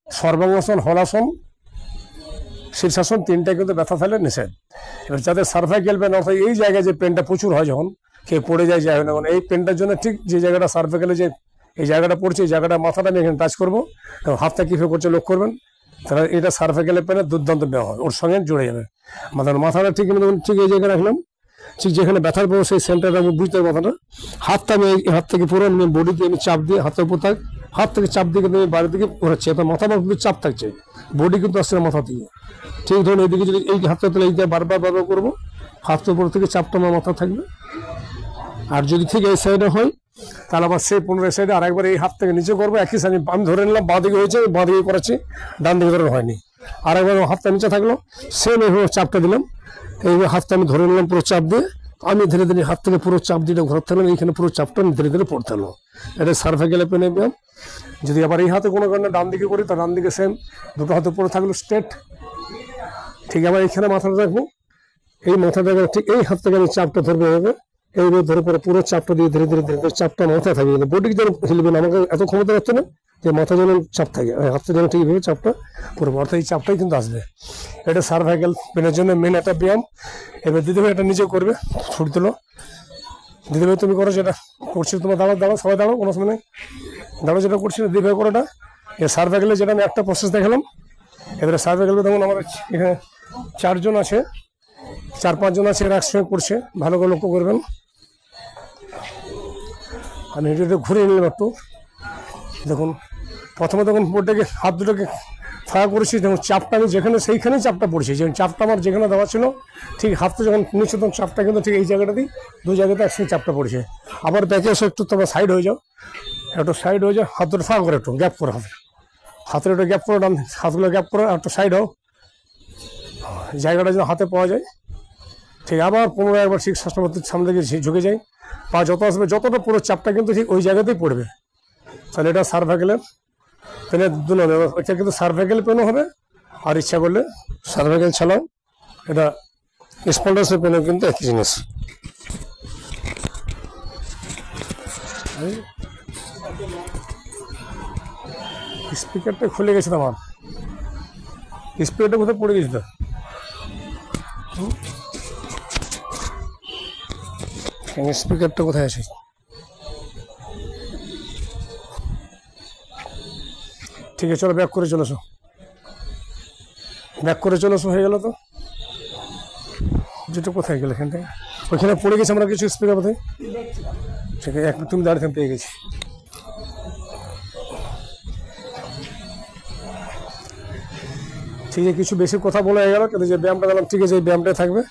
সর্বাঙ্গাসন, হলাসন, শীর্ষাসন, তিনটায় কিন্তু ব্যথা ফেলে নিষেধ। এবার যাদের সার্ভাইকেল পেন অর্থাৎ এই জায়গায় যে পেনটা প্রচুর হয়, যখন কেউ পড়ে যায় না, মানে এই পেনটার জন্য ঠিক যে জায়গাটা সার্ভাইকেলে যে এই জায়গাটা পড়ছে, এই জায়গাটা মাথাটা আমি এখানে টাচ করবো, হাতটা কীভাবে করছে লক্ষ্য করবেন, তাহলে এটা সার্ভাইকেলের পেনের দুর্দান্ত ব্যায়াম হয়, ওর সঙ্গে জুড়ে যাবে। মাথাটা ঠিক ঠিক এই জায়গায় রাখলাম, ঠিক যেখানে ব্যথার পড়বো সেই সেন্টারটা আমি বুঝতে হবে মাথাটা। হাতটা আমি এই হাত থেকে পুরো বডিতে আমি চাপ দিয়ে, হাতের উপর থাক, হাত থেকে চাপ দিয়ে কিন্তু আমি বাইরের দিকে ঘোরাচ্ছি, এবার মাথা কিন্তু চাপ থাকছে, বডি কিন্তু আসছে মাথা থেকে। ঠিক ধরুন এইদিকে যদি এই হাতটা তাহলে এইটা বারবার করবো, হাতের উপর থেকে চাপটা আমার মাথা থাকবে। আর যদি ঠিক এই সাইডে হয় তাহলে আবার সেই 15 সাইডে আরেকবার এই হাত থেকে নিচে করবো, একই সাইডে আমি ধরে নিলাম বাঁ দিকে হয়েছে, বাঁ দিকে করাচ্ছি, ডান দিকে ধরে হয়নি, আরেকবার হাতটা নিচে থাকলো, সেম এইভাবে চাপটা দিলাম, এইভাবে হাতটা আমি ধরে নিলাম পুরো চাপ দিয়ে, আমি ধীরে ধীরে হাত থেকে পুরো চাপ দিয়ে ঘোরাতে থাকলাম, এইখানে পুরো চাপটা ধীরে ধীরে পড়তে হলো। এটা সার্ভাইকেলের পেনের ব্যায়াম। যদি আবার এই হাতে কোনো কারণে ডান দিকে করি, তো ডান দিকে সেম দুটো হাতে পরে থাকলো স্ট্রেট, ঠিক আবার এইখানে মাথাটা রাখবো, এই মাথাটা ঠিক এই হাত থেকে আমি চাপটা ধরবো, এইভাবে এইভাবে ধরে পরে পুরো চাপটা দিয়ে ধীরে ধীরে ধীরে চাপটা মাথায় থাকবে, বডি যেন হিলবে না, আমাকে এত ক্ষমতা রাখছে না যে মাথা যেন চাপ থাকে, হাতটা যেন ঠিক এইভাবে চাপটা পুরো অর্থাৎ এই চাপটাই কিন্তু আসবে। এটা সার্ভাইকেল পেনের জন্য মেন একটা ব্যায়াম। এবার দিদিভাই এটা নিজে করবে, ছুট দিল, দিদিভাই তুমি করো যেটা করছি, তোমার দাঁড়াও সবাই দাঁড়াও, কোনো সময় নেই, দাঁড়াও যেটা করছি দিদিভাই করোটা। এই সার্ভাইকেলে যেটা আমি একটা প্রসেস দেখালাম, এবারে সার্ভাইকেলে দেখুন আমার এখানে 4 জন আছে, 4-5 জন আছে, এরা একসঙ্গে করছে, ভালো করে লক্ষ্য করবেন। আমি এটা ঘুরিয়ে নিলাম একটু, দেখুন প্রথমে দেখুন বোর্ডটাকে হাত দুটোকে ফাঁকা করেছি, দেখুন চাপটা আমি যেখানে সেইখানেই চাপটা পড়ছে, যেমন চাপটা আমার যেখানে দেওয়া ছিল ঠিক হাতটা যখন নিচ্ছে তখন চাপটা কিন্তু ঠিক এই জায়গাটাতেই, 2 জায়গাতে একসঙ্গে চাপটা পড়ছে। আবার ব্যাকে এসে একটু তোমার সাইড হয়ে যাও, একটু সাইড হয়ে যাও, হাত দুটো ফাঁকা করে একটু গ্যাপ করে হবে, হাতের একটু গ্যাপ করে, হাতগুলো গ্যাপ করে একটু সাইড হও, জায়গাটা যেন হাতে পাওয়া যায়। ঠিক আবার পুনরায় একবার ঠিক শ্বাসপত্রের সামনে দিকে ঝুঁকে যাই, পা যত আসবে যতটা পুরো চাপটা কিন্তু ঠিক ওই জায়গাতেই পড়বে। তাহলে এটা সার্ভাইকেলের পেনের এটা কিন্তু সার্ভাইকেল পেনও হবে, আর ইচ্ছা করলে সার্ভাইকেল ছাড়াও এটা স্পন্ডাসের পেনও কিন্তু একই জিনিস। স্পিকারটা খুলে গেছে, আমার স্পিকারটা কোথায় পড়ে গেছে তো, স্পিকারটা কোথায় আছে? ঠিক আছে চলো ব্যাক করে চলেছো, হয়ে গেল তো, যেটা কোথায় গেল এখান থেকে, ওইখানে পড়ে গেছে আমরা কিছু স্পিকার কোথায়, ঠিক আছে এক তুমি দাঁড়িয়ে পেয়ে গেছি। ঠিক আছে কিছু বেশি কথা বলা হয়ে গেল, কিন্তু যে ব্যায়ামটা দিলাম ঠিক আছে এই ব্যায়ামটাই থাকবে।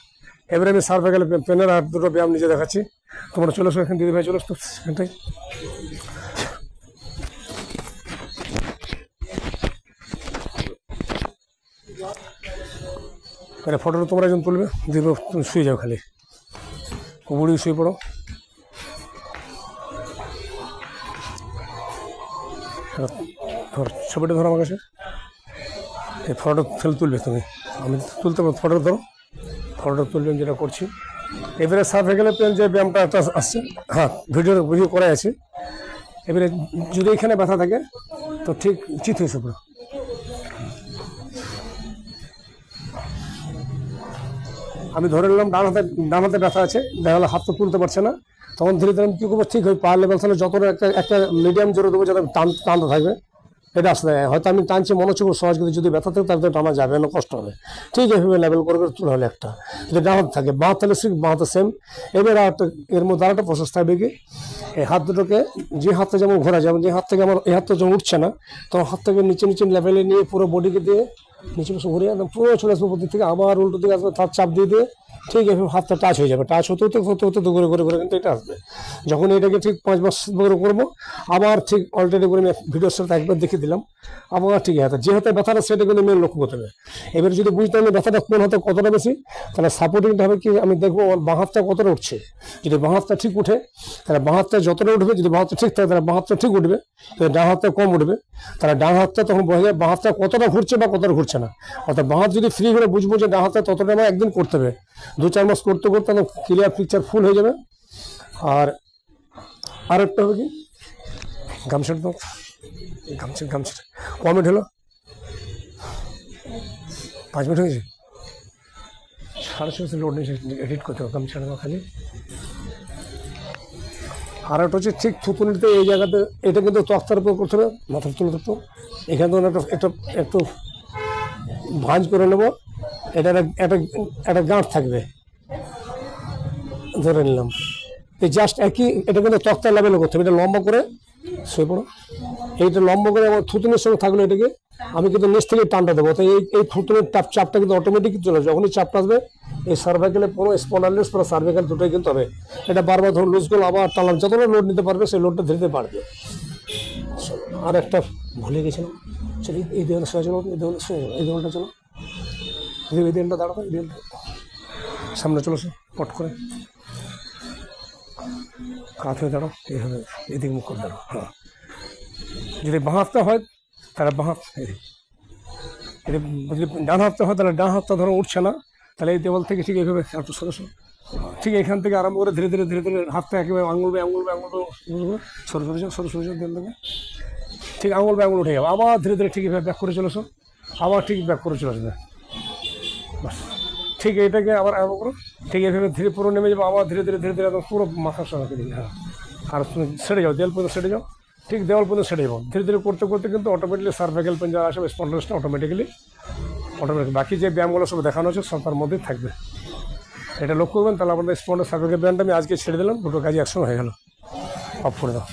এবারে আমি সার্ভাইকেল পেনের আর দুটো ব্যায়াম নিজে দেখাচ্ছি, তোমরা চলে আসো এখানে, দিদিভাই চলে আসতো এখানটাই। মানে ফটোটা তোমরা একজন তুলবে, দিদি তুমি শুয়ে যাও, খালি বুড়ি শুয়ে পড়ো, ধর ছবিটা ধরো আমার কাছে, এই ফটোটা ফেলে তুলবে তুমি, আমি তুলতে পারবো, ফটোটা ধরো, ফটোটা তুলবে যেটা করছি। এবারে সার্ভাইকেলের পেন যে ব্যায়ামটা একটা আসছে, হ্যাঁ ভিডিও করা আছে। এবারে যদি এখানে ব্যথা থাকে তো ঠিক চিত হয়েছে পুরো, আমি ধরে নিলাম ডান হাতে ব্যথা আছে, দেখা গেলো হাত তো তুলতে পারছে না, তখন ধীরে ধীরে আমি কী করবো, ঠিক ওই পা লেভেল তাহলে যতটা একটা মিডিয়াম জোরে দেবো যাতে টানতে থাকবে, এটা আসলে হয়তো আমি টানছি মনে হচ্ছে সহজ, কিন্তু যদি ব্যথা থাকে তাহলে টানা যাবে না, কষ্ট হবে। ঠিক এইভাবে লেভেল করে তুলে হলে একটা যদি ডান হাত থাকে, বাঁ তাহলে বাঁ হাতে সেম। এবার এর মধ্যে আরেকটা প্রসেস থাকবে কি, এই হাত দুটোকে যে হাতটা যেমন ঘোরা, যেমন যে হাত থেকে আমার এই হাতটা যখন উঠছে না, তখন হাত থেকে নিচে লেভেলে নিয়ে পুরো বডিকে দিয়ে নিচে বসে ঘুরিয়ে একদম পুরো চলে আসবে উপর দিক থেকে, আবার উল্টো দিকে আসবে, তার চাপ দিয়ে ঠিক এভাবে হাতটা টাচ হয়ে যাবে, টাচ হতে ঘুরে কিন্তু এটা আসবে। যখন এটাকে ঠিক 5 মাস ধরে করবো, আবার ঠিক অল্টারনেটিভ করে আমি ভিডিওর সাথে একবার দেখে দিলাম, আবার ঠিক হাতে যে হাতে ব্যথাটা সেটা কিন্তু মেন লক্ষ্য করতে হবে। এবার যদি বুঝতে আমি ব্যথাটা কোন হাতে কতটা বেশি, তাহলে সাপোর্টিংটা হবে কি, আমি দেখবো বাঁ হাতটা কতটা উঠছে, যদি বাঁ হাতটা ঠিক উঠে তাহলে বাঁ হাতটা যতটা উঠবে, যদি বাঁ হাতটা ঠিক থাকে তাহলে বাঁ হাতটা ঠিক উঠবে, যদি ডান হাতটা কম উঠবে তাহলে ডান হাতটা তখন বোঝা যায় বাঁ হাতটা কতটা ঘুরছে বা কতটা ঘুরছে না। অর্থাৎ বাঁ হাত যদি ফ্রি করে বুঝবো যে ডান হাতটা ততটা আমার একদিন করতে হবে, 2-4 মাস করতে করতে ক্লিয়ার পিকচার ফুল হয়ে যাবে। আর একটা হবে কি, গামছাটা কমেন্ট হলো 5 মিনিট হয়েছে, 6:30 লোড নিয়েছে, এডিট করতে হবে, আমি ছেড়ে দেবো খালি। আর একটা হচ্ছে ঠিক থুতুনিতে এই জায়গাতে, এটা কিন্তু তক্তার উপর করতে হবে, মাথার তুলে ধরতো, এখানে তো একটু ভাঁজ করে নেবো, এটা একটা গাঁট থাকবে, ধরে নিলাম। জাস্ট একই, এটা কিন্তু তক্তার লেভেলে করতে হবে, এটা লম্বা করে শুয়ে পড়ো, এইটা লম্বা করে আমার থুতুনের সঙ্গে থাকলো, এটাকে আমি কিন্তু নিচ থেকে টানটা দেবো, তাই এই থুতুনের চাপটা কিন্তু অটোমেটিক চলে যাবে। যখনই চাপটা আসবে এই সার্ভাইকেলে পুরো স্পন্ডাইলাইটিস পুরো সার্ভাইকেল দুটোই কিন্তু হবে। এটা বারবার ধরুন লুজ করলে আবার টানলাম, যতটা লোড নিতে পারবে সেই লোডটা ধীরে ধীরে বাড়বে। আর একটা ভুলে গেছিলাম, চলো এই দেওয়ালে শুয়ে চলো, এই দেওয়ালটা চলো, এই দেওয়ালটা দাঁড়াবো, এই দেওয়ালটা সামনে চলো, পট করে কাত হয়ে দাঁড়াও, এইভাবে এদিকে মুখ করে দাঁড়াও। হ্যাঁ, যদি বাঁ হাতটা হয় তাহলে বাঁ হাত, যদি ডান হাতটা হয় তাহলে ডান হাতটা ধরো উঠছে না, তাহলে এই দেওয়াল থেকে ঠিক এইভাবে একটু সরো, ঠিক এখান থেকে আরম্ভ করে ধীরে ধীরে হাতটা একেবারে আঙুল সরু দেন থেকে ঠিক আঙুল উঠে যাবে, আবার ধীরে ধীরে ঠিক এইভাবে ব্যাক করে চলেছো, আবার ঠিক ব্যাক করে চলে আসবে, বাস ঠিক এইটাকে আবার আরম্ভ করো, ঠিক এইভাবে ধীরে পুরো নেমে যাবো, আবার ধীরে ধীরে একদম পুরো মাথার সঙ্গে দিকে। হ্যাঁ, আর সেরে যাও, দেওয়াল পর্যন্ত সেরে যাও, ঠিক দেওয়াল পর্যন্ত সেরে যাবো, ধীরে ধীরে করতে করতে কিন্তু অটোমেটিকলি সার্ভাইকেল পেন যারা আসবে স্পন্ডাইলাইটিসটা অটোমেটিক বাকি যে ব্যায়ামগুলো সব দেখানো হচ্ছে সব তার মধ্যেই থাকবে। এটা লক্ষ্য করবেন, তাহলে আমাদের স্পন্ডার সার্ভাইকেল ব্যায়ামটা আমি আজকে ছেড়ে দিলাম, দুটো কাজই একসঙ্গে হয়ে গেল। অফ করে দাও।